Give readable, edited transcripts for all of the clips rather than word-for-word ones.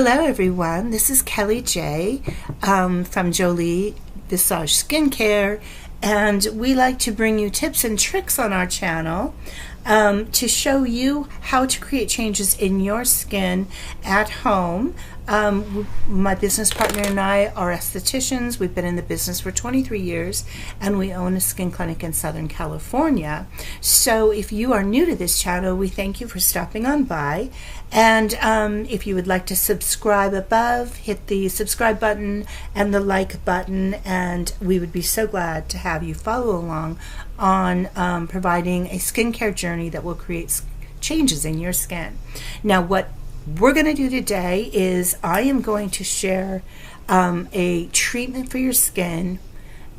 Hello everyone, this is Kelly J from Joli Visage Skincare, and we like to bring you tips and tricks on our channel to show you how to create changes in your skin at home. My business partner and I are estheticians. We've been in the business for 23 years and we own a skin clinic in Southern California. So if you are new to this channel, we thank you for stopping on by. And if you would like to subscribe above, hit the subscribe button and the like button, and we would be so glad to have you follow along on providing a skincare journey that will create changes in your skin. Now, what we're going to do today is I am going to share a treatment for your skin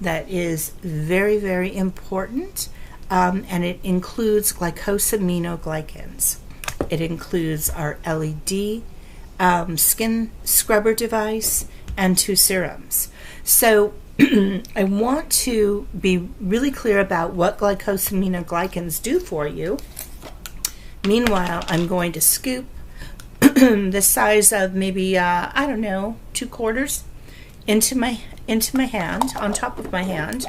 that is very, very important, and it includes glycosaminoglycans. It includes our LED skin scrubber device and 2 serums. So I want to be really clear about what glycosaminoglycans do for you. Meanwhile, I'm going to scoop the size of maybe I don't know, 2/4 into my hand, on top of my hand,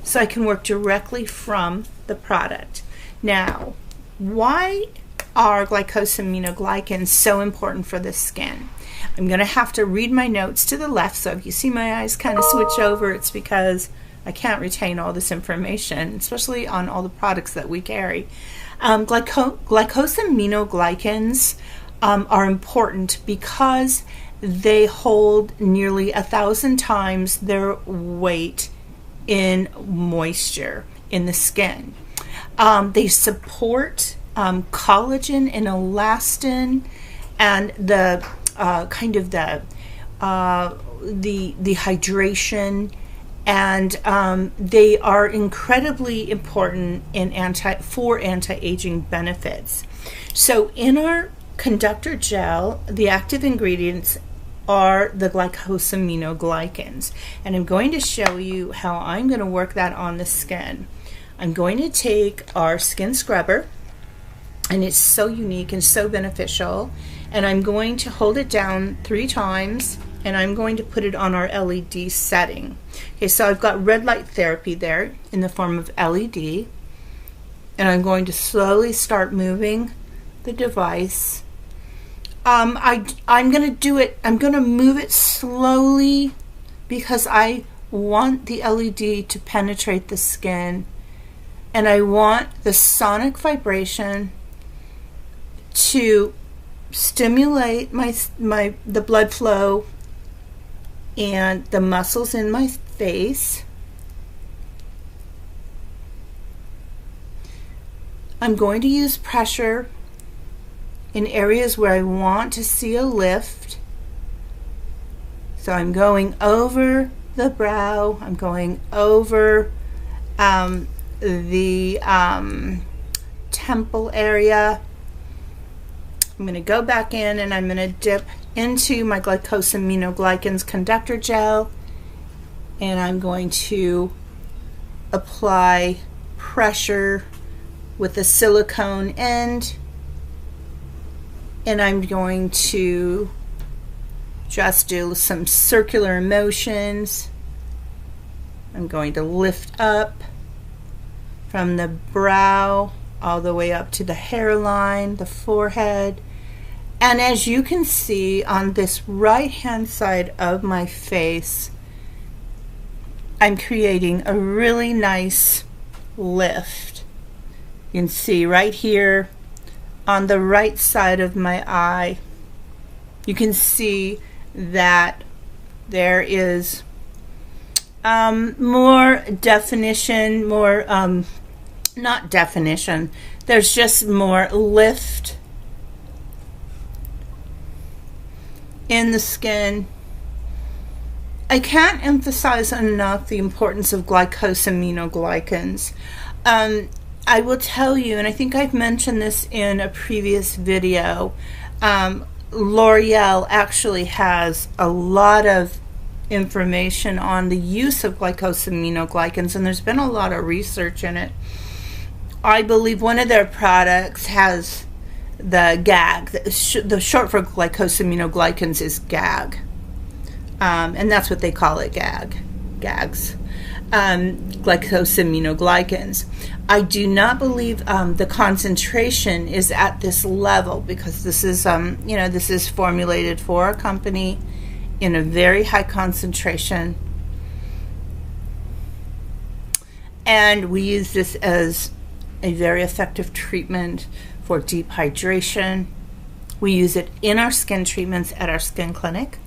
so I can work directly from the product. Now, why are glycosaminoglycans so important for the skin? I'm going to have to read my notes to the left, so if you see my eyes kind of switch over, it's because I can't retain all this information, especially on all the products that we carry. Glycosaminoglycans are important because they hold nearly 1,000 times their weight in moisture in the skin. They support collagen and elastin and the kind of the hydration, and they are incredibly important in for anti-aging benefits. So in our conductor gel, the active ingredients are the glycosaminoglycans, and I'm going to show you how I'm going to work that on the skin. I'm going to take our skin scrubber, and it's so unique and so beneficial, and I'm going to hold it down 3 times, and I'm going to put it on our LED setting. Okay, so I've got red light therapy there in the form of LED, and I'm going to slowly start moving the device. I'm going to do it, I'm going to move it slowly because I want the LED to penetrate the skin, and I want the sonic vibration to stimulate the blood flow and the muscles in my face. I'm going to use pressure in areas where I want to see a lift. So I'm going over the brow, I'm going over the temple area. I'm going to go back in and I'm going to dip into my glycosaminoglycans conductor gel, and I'm going to apply pressure with the silicone end, and I'm going to just do some circular motions. I'm going to lift up from the brow all the way up to the hairline, the forehead. And as you can see on this right hand side of my face, I'm creating a really nice lift. You can see right here on the right side of my eye, you can see that there is more definition, not definition, there's just more lift in the skin. I can't emphasize enough the importance of glycosaminoglycans. I will tell you, and I think I've mentioned this in a previous video, L'Oreal actually has a lot of information on the use of glycosaminoglycans, and there's been a lot of research in it. I believe one of their products has the GAG. The short for glycosaminoglycans is GAG. And that's what they call it, GAGs. Glycosaminoglycans. I do not believe the concentration is at this level, because this is, this is formulated for a company in a very high concentration. And we use this as a very effective treatment for deep hydration. We use it in our skin treatments at our skin clinic.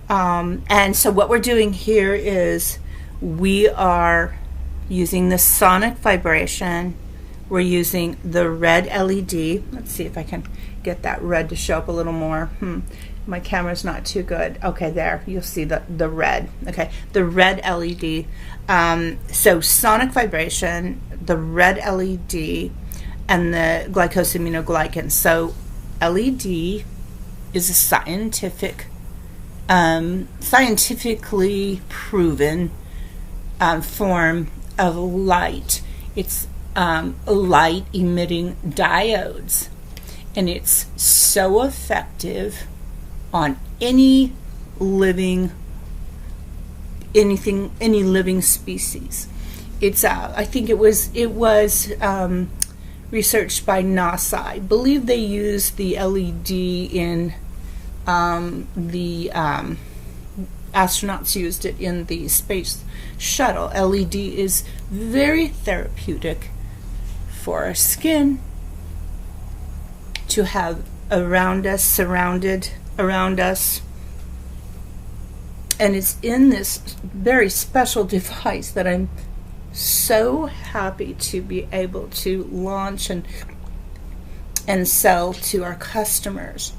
And so what we're doing here is we are using the sonic vibration. We're using the red LED. Let's see if I can get that red to show up a little more. My camera's not too good. Okay, there, you'll see the red. Okay, the red LED. So sonic vibration, the red LED, and the glycosaminoglycans. So LED is a scientifically proven form of light. It's light emitting diodes, and it's so effective on any living species. It's I think it was researched by NASA. I believe they used the LED in the astronauts used it in the space shuttle. LED is very therapeutic for our skin to have around us, surrounded around us. And it's in this very special device that I'm so happy to be able to launch and sell to our customers.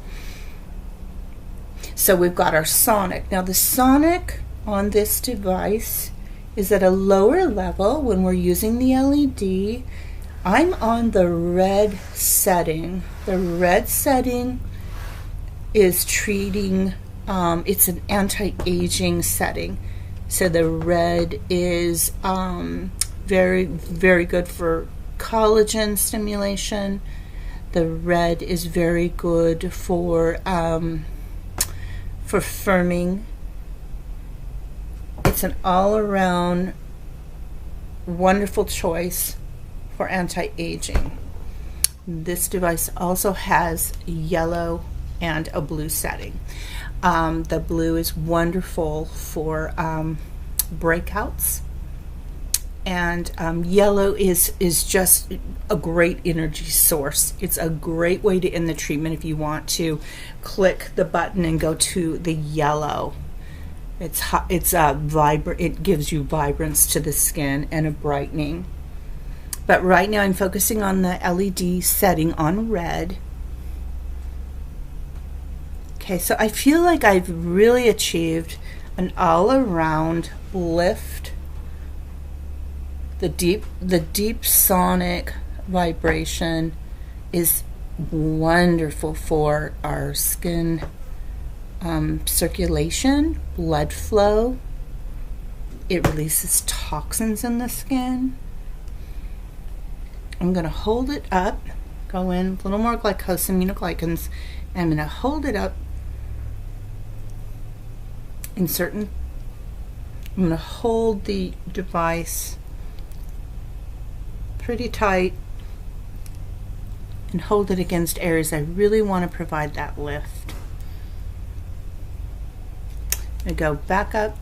So we've got our sonic. Now the sonic on this device is at a lower level when we're using the LED. I'm on the red setting. The red setting is treating, it's an anti-aging setting. So the red is very, very good for collagen stimulation. The red is very good for firming. It's an all-around wonderful choice for anti-aging. This device also has yellow and a blue setting. The blue is wonderful for breakouts, and yellow is just a great energy source. It's a great way to end the treatment if you want to click the button and go to the yellow. It's vibrant. It gives you vibrance to the skin and a brightening. But right now I'm focusing on the LED setting on red. Okay, so I feel like I've really achieved an all-around lift. The deep sonic vibration is wonderful for our skin circulation, blood flow. It releases toxins in the skin. I'm going to hold it up, go in a little more glycosaminoglycans, and I'm going to hold it up I'm going to hold the device pretty tight and hold it against areas I really want to provide that lift. I go back up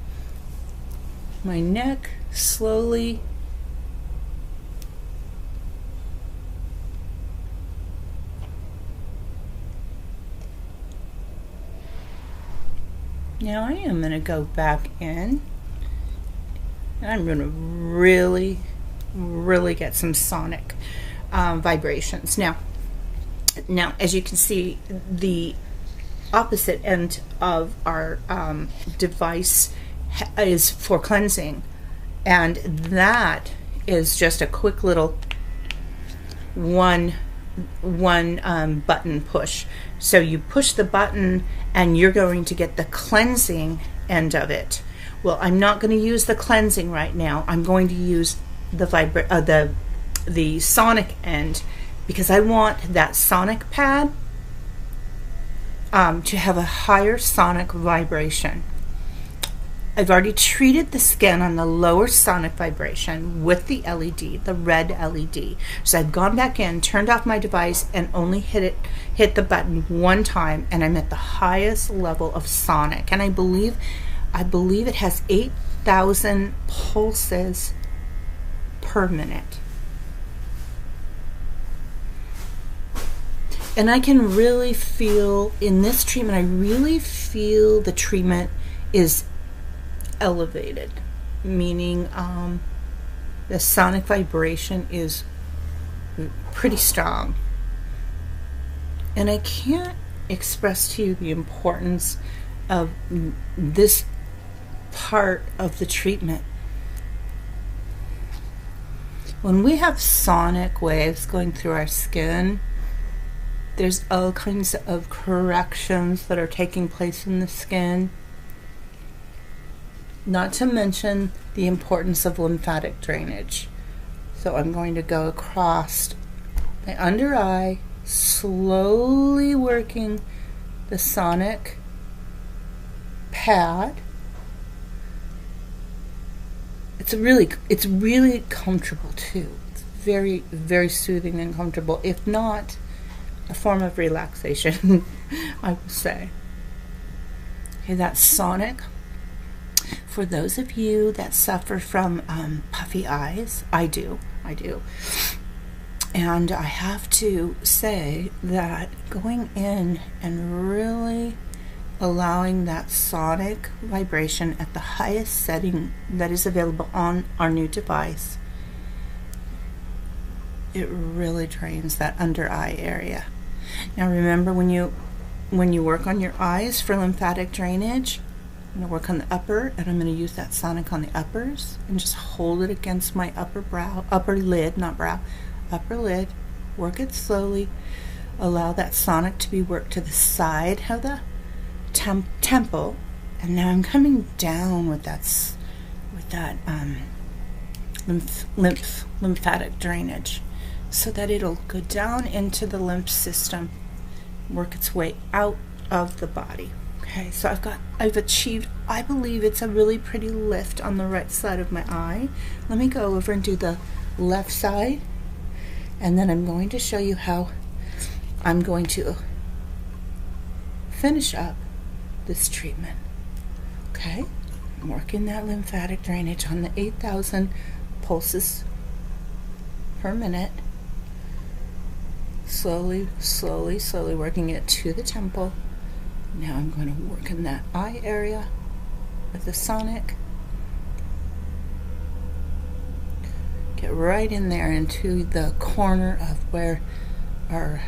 my neck slowly. Now I am going to go back in, and I'm going to really get some sonic vibrations. Now, as you can see, the opposite end of our device is for cleansing, and that is just a quick little one button push. So you push the button and you're going to get the cleansing end of it. Well, I'm not going to use the cleansing right now. I'm going to use the sonic end because I want that sonic pad to have a higher sonic vibration. I've already treated the skin on the lower sonic vibration with the LED, the red LED. So I've gone back in, turned off my device, and only hit the button one time, and I'm at the highest level of sonic. And I believe it has 8,000 pulses per minute. And I can really feel in this treatment, I really feel the treatment is elevated, meaning the sonic vibration is pretty strong. And I can't express to you the importance of this part of the treatment. When we have sonic waves going through our skin, there's all kinds of corrections that are taking place in the skin. Not to mention the importance of lymphatic drainage. So I'm going to go across my under eye, slowly working the sonic pad. It's really comfortable too. It's very, very soothing and comfortable, if not a form of relaxation, I will say. Okay, that's sonic. For those of you that suffer from puffy eyes, I do. And I have to say that going in and really allowing that sonic vibration at the highest setting that is available on our new device, it really drains that under eye area. Now remember, when you work on your eyes for lymphatic drainage, I'm going to work on the upper, and I'm going to use that sonic on the uppers and just hold it against my upper lid, not brow, upper lid. Work it slowly. Allow that sonic to be worked to the side of the temple, and now I'm coming down with that lymphatic drainage, so that it'll go down into the lymph system, work its way out of the body. Okay, so I've achieved, I believe it's a really pretty lift on the right side of my eye. Let me go over and do the left side, and then I'm going to show you how I'm going to finish up this treatment. Okay, I'm working that lymphatic drainage on the 8,000 pulses per minute. Slowly working it to the temple. Now I'm going to work in that eye area with the sonic. Get right in there into the corner of where our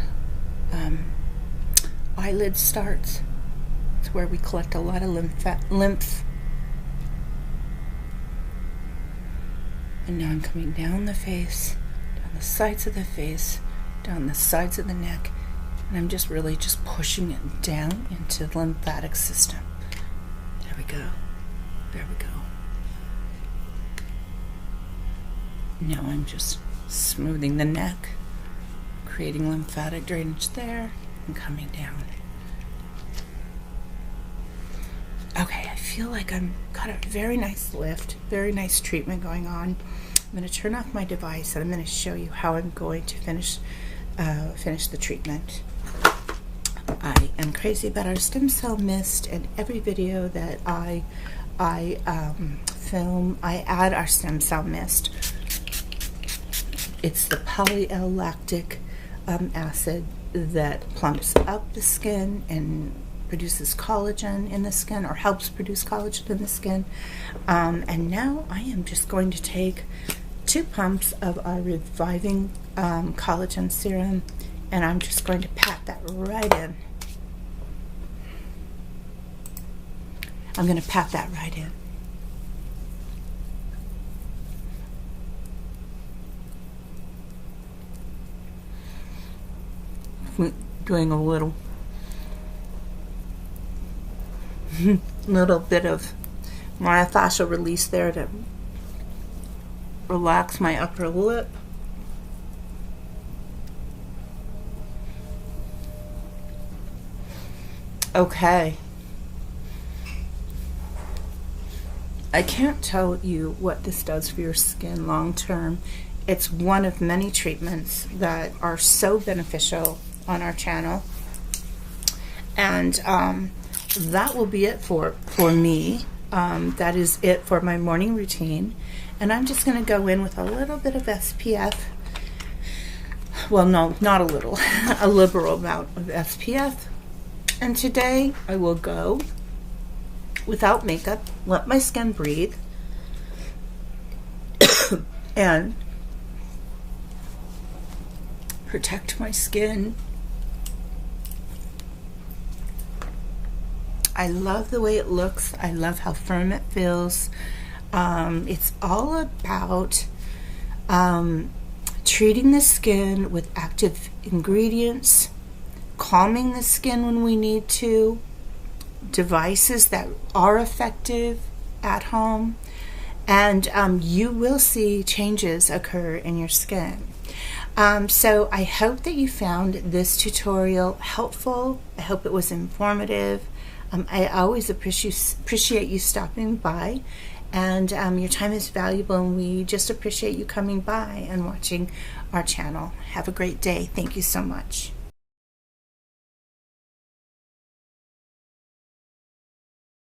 eyelid starts. It's where we collect a lot of lymph. And now I'm coming down the face, down the sides of the face, down the sides of the neck, and I'm just really pushing it down into the lymphatic system. There we go. There we go. Now I'm just smoothing the neck, creating lymphatic drainage there, and coming down. Okay, I feel like I've got a very nice lift, very nice treatment going on. I'm going to turn off my device, and I'm going to show you how I'm going to finish the treatment. I am crazy about our stem cell mist, and every video that I film, I add our stem cell mist. It's the poly-L-lactic acid that plumps up the skin and produces collagen in the skin, or helps produce collagen in the skin. And now I am just going to take 2 pumps of our reviving collagen serum, and I'm just going to pat that right in. I'm going to pat that right in. Doing a little bit of myofascial release there to relax my upper lip. Okay. I can't tell you what this does for your skin long term. It's one of many treatments that are so beneficial on our channel. And that will be it for me. That is it for my morning routine. And I'm just going to go in with a little bit of SPF. Well, no, not a little. A liberal amount of SPF. And today I will go without makeup, let my skin breathe, and protect my skin. I love the way it looks. I love how firm it feels. It's all about treating the skin with active ingredients, calming the skin when we need to, devices that are effective at home, and you will see changes occur in your skin. So I hope that you found this tutorial helpful. I hope it was informative. I always appreciate you stopping by, and your time is valuable, and we just appreciate you coming by and watching our channel. Have a great day. Thank you so much.